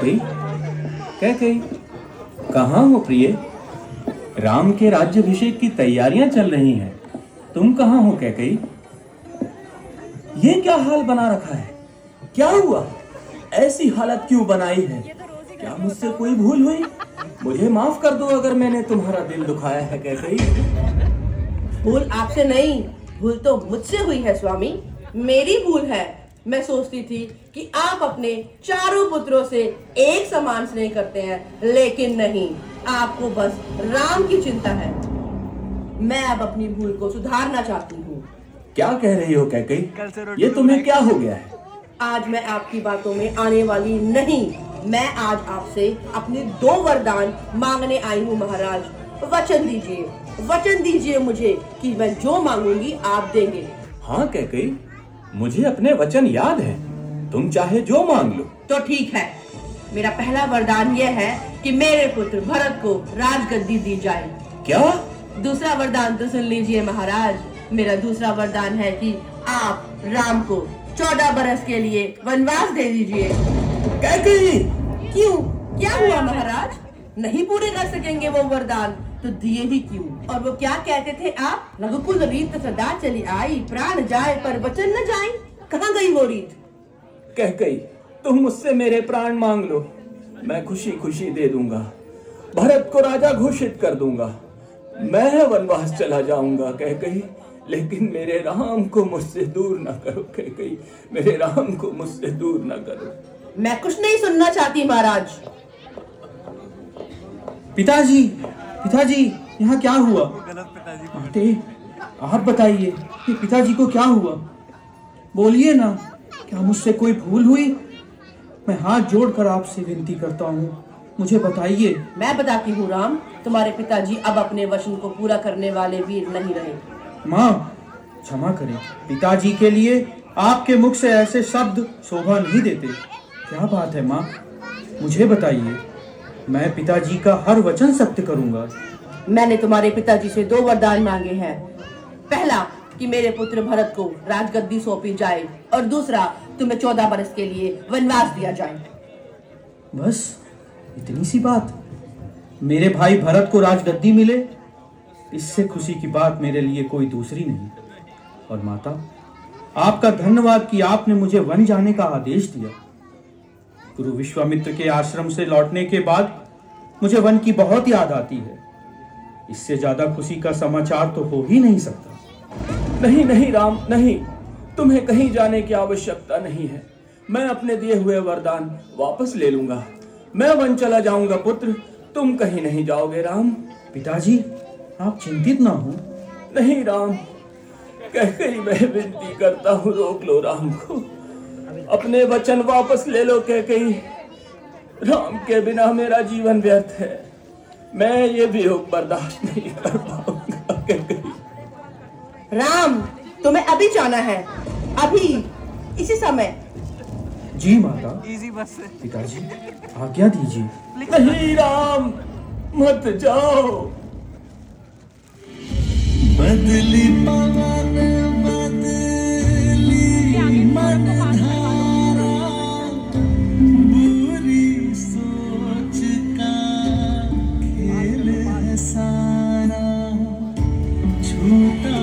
कैकई, कैकई, कहाँ हो प्रिय? राम के राज्याभिषेक की तैयारियां चल रही हैं। तुम कहाँ हो कैकई? ये क्या हाल बना रखा है? क्या हुआ? ऐसी हालत क्यों बनाई है? क्या मुझसे कोई भूल हुई? मुझे माफ कर दो अगर मैंने तुम्हारा दिल दुखाया है कैकई। भूल आपसे नहीं, भूल तो मुझसे हुई है स्वामी। मेरी भूल है। मैं सोचती थी कि आप अपने चारों पुत्रों से एक समान स्नेह करते हैं, लेकिन नहीं, आपको बस राम की चिंता है। मैं अब अपनी भूल को सुधारना चाहती हूँ। क्या कह रही हो कैकई? ये तुम्हें क्या हो गया है? आज मैं आपकी बातों में आने वाली नहीं। मैं आज आपसे अपने 2 वरदान मांगने आई हूँ महाराज। वचन दीजिए मुझे कि मैं जो मांगूंगी आप देंगे। हाँ कैकई, मुझे अपने वचन याद है। तुम चाहे जो मांग लो। तो ठीक है। मेरा पहला वरदान यह है कि मेरे पुत्र भरत को राजगद्दी दी जाए। क्या? दूसरा वरदान तो सुन लीजिए महाराज। मेरा दूसरा वरदान है कि आप राम को 14 बरस के लिए वनवास दे दीजिए। कैकई! क्यों? क्या हुआ महाराज? नहीं पूरे कर सकेंगे वो वरदान तो दिए ही क्यों? और वो क्या कहते थे आप? रघुकुल रीत सदा चली आई, प्राण जाए पर वचन न जाए। कहाँ गई वो रीत? कैकई, तुम मुझसे मेरे प्राण मांग लो, मैं खुशी खुशी दे दूंगा। भरत को राजा घोषित कर दूंगा। मैं वनवास चला जाऊंगा कैकई, लेकिन मेरे राम को मुझसे दूर न करो कैकई, मेरे राम को मुझसे दूर न करो। मैं कुछ नहीं सुनना चाहती महाराज। पिताजी, पिताजी, यहाँ क्या हुआ? माते, आप बताइए, ये पिताजी को क्या हुआ? बोलिए ना, क्या मुझसे कोई भूल हुई? मैं हाथ जोड़कर आपसे विनती करता हूँ, मुझे बताइए। मैं बताती हूँ राम, तुम्हारे पिताजी अब अपने वचन को पूरा करने वाले वीर नहीं रहे। माँ, क्षमा करें, पिताजी के लिए आपके मुख से ऐसे शब्द शोभा नहीं देते। क्या बात है माँ, मुझे बताइए, मैं पिताजी का हर वचन सत्य करूंगा। मैंने तुम्हारे पिताजी से 2 वरदान मांगे हैं। पहला कि मेरे पुत्र भरत को राजगद्दी सौंपी जाए, और दूसरा तुम्हें 14 बरस के लिए वनवास दिया जाए। बस इतनी सी बात? मेरे भाई भरत को राजगद्दी मिले, इससे खुशी की बात मेरे लिए कोई दूसरी नहीं। और माता, आपका धन्यवाद कि आपने मुझे वन जाने का आदेश दिया। गुरु विश्वामित्र के आश्रम से लौटने के बाद मुझे वन की बहुत याद आती है। इससे ज्यादा खुशी का समाचार तो हो ही नहीं सकता। नहीं नहीं राम, नहीं, तुम्हें कहीं जाने की आवश्यकता नहीं है। मैं अपने दिए हुए वरदान वापस ले लूंगा। मैं वन चला जाऊंगा पुत्र, तुम कहीं नहीं जाओगे राम। पिताजी, आप चिंतित ना हो। नहीं राम, कैकई, मैं विनती करता हूँ, रोक लो राम को। अपने वचन वापस ले लो कैकई। राम के बिना मेरा जीवन व्यर्थ है। मैं ये वियोग बर्दाश्त नहीं कर पाऊंगा कैकई। राम, तुम्हें अभी जाना है, अभी, इसी समय। जी माता। पिताजी, आज्ञा दीजिए। नहीं राम, मत जाओ। बदली पवन बदली मन धारा, बुरी सोच का खेल है सारा, झूठा